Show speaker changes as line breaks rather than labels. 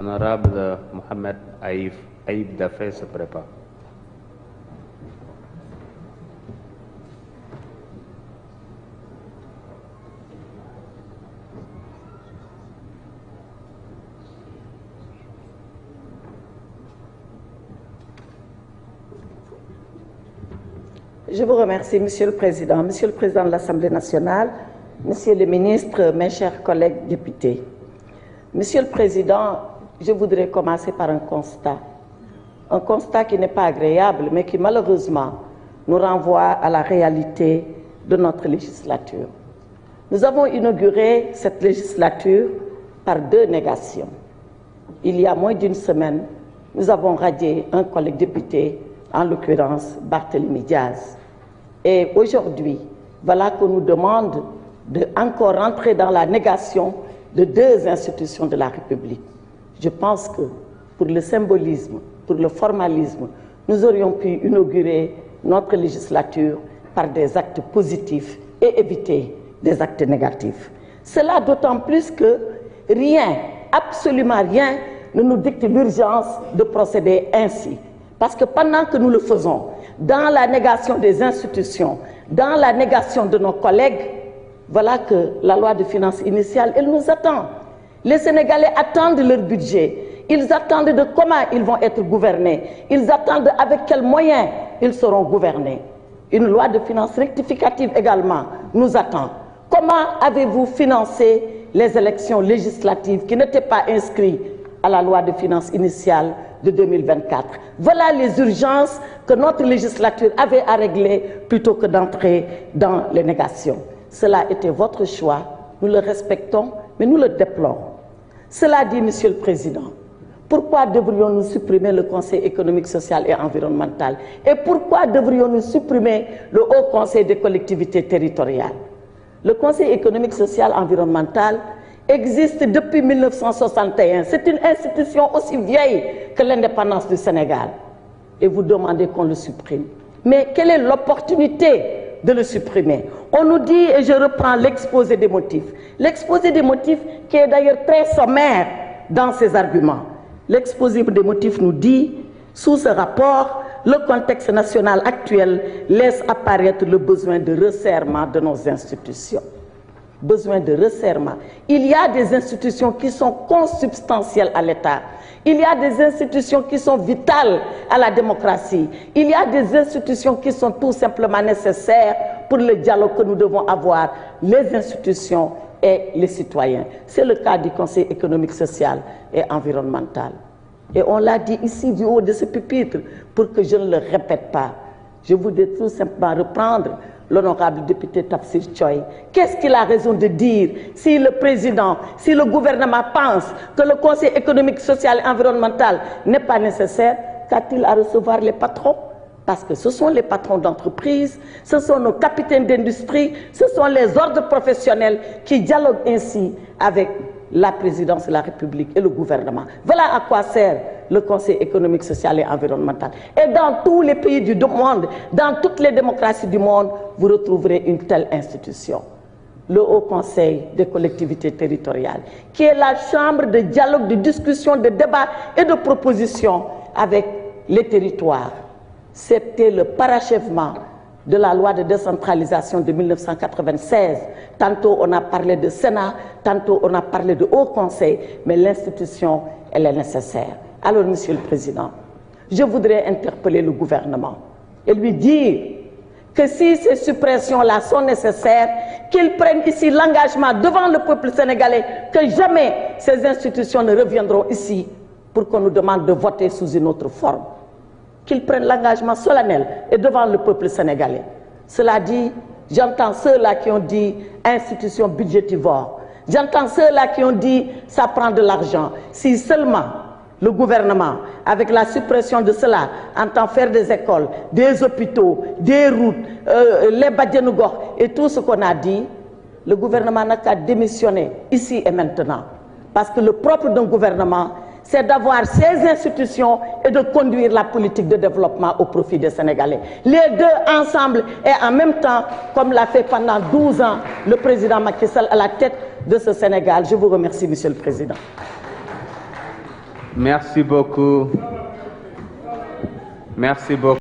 Honorable Mohamed Aïb Dafé se prépare.
Je vous remercie, Monsieur le Président de l'Assemblée nationale, Monsieur le ministre, mes chers collègues députés. Monsieur le Président, je voudrais commencer par un constat qui n'est pas agréable, mais qui malheureusement nous renvoie à la réalité de notre législature. Nous avons inauguré cette législature par 2 négations. Il y a moins d'une semaine, nous avons radié un collègue député, en l'occurrence Barthélémy Diaz. Et aujourd'hui, voilà qu'on nous demande de encore rentrer dans la négation de 2 institutions de la République. Je pense que pour le symbolisme, pour le formalisme, nous aurions pu inaugurer notre législature par des actes positifs et éviter des actes négatifs. Cela d'autant plus que rien, absolument rien, ne nous dicte l'urgence de procéder ainsi. Parce que pendant que nous le faisons, dans la négation des institutions, dans la négation de nos collègues, voilà que la loi de finances initiale, elle nous attend. Les Sénégalais attendent leur budget. Ils attendent de comment ils vont être gouvernés. Ils attendent avec quels moyens ils seront gouvernés. Une loi de finances rectificative également nous attend. Comment avez-vous financé les élections législatives qui n'étaient pas inscrites à la loi de finances initiale de 2024? Voilà les urgences que notre législature avait à régler plutôt que d'entrer dans les négations. Cela était votre choix, nous le respectons, mais nous le déplorons. Cela dit, Monsieur le Président, pourquoi devrions-nous supprimer le Conseil économique, social et environnemental? Et pourquoi devrions-nous supprimer le Haut Conseil des collectivités territoriales? Le Conseil économique, social et environnemental existe depuis 1961. C'est une institution aussi vieille que l'indépendance du Sénégal. Et vous demandez qu'on le supprime. Mais quelle est l'opportunité de le supprimer? On nous dit, et je reprends l'exposé des motifs. L'exposé des motifs qui est d'ailleurs très sommaire dans ses arguments. L'exposé des motifs nous dit, sous ce rapport, le contexte national actuel laisse apparaître le besoin de resserrement de nos institutions. Besoin de resserrement. Il y a des institutions qui sont consubstantielles à l'État. Il y a des institutions qui sont vitales à la démocratie. Il y a des institutions qui sont tout simplement nécessaires pour le dialogue que nous devons avoir, les institutions et les citoyens. C'est le cas du Conseil économique, social et environnemental. Et on l'a dit ici du haut de ce pupitre pour que je ne le répète pas. Je voudrais tout simplement reprendre l'honorable député Tafsir Choy. Qu'est-ce qu'il a raison de dire si le président, si le gouvernement pense que le Conseil économique, social et environnemental n'est pas nécessaire? Qu'a-t-il à recevoir les patrons? Parce que ce sont les patrons d'entreprise, ce sont nos capitaines d'industrie, ce sont les ordres professionnels qui dialoguent ainsi avec la présidence de la République et le gouvernement. Voilà à quoi sert le Conseil économique, social et environnemental. Et dans tous les pays du monde, dans toutes les démocraties du monde, vous retrouverez une telle institution. Le Haut Conseil des collectivités territoriales, qui est la chambre de dialogue, de discussion, de débat et de proposition avec les territoires. C'était le parachèvement de la loi de décentralisation de 1996. Tantôt on a parlé de Sénat, tantôt on a parlé de Haut Conseil, mais l'institution, elle est nécessaire. Alors, Monsieur le Président, je voudrais interpeller le gouvernement et lui dire que si ces suppressions-là sont nécessaires, qu'ils prennent ici l'engagement devant le peuple sénégalais que jamais ces institutions ne reviendront ici pour qu'on nous demande de voter sous une autre forme. Qu'ils prennent l'engagement solennel et devant le peuple sénégalais. Cela dit, j'entends ceux-là qui ont dit institution budgétivore. J'entends ceux-là qui ont dit ça prend de l'argent. Si seulement le gouvernement, avec la suppression de cela, entend faire des écoles, des hôpitaux, des routes, les Badianougor et tout ce qu'on a dit, le gouvernement n'a qu'à démissionner ici et maintenant. Parce que le propre d'un gouvernement, c'est d'avoir ces institutions et de conduire la politique de développement au profit des Sénégalais. Les deux ensemble et en même temps, comme l'a fait pendant 12 ans le président Macky Sall à la tête de ce Sénégal. Je vous remercie, Monsieur le Président.
Merci beaucoup. Merci beaucoup.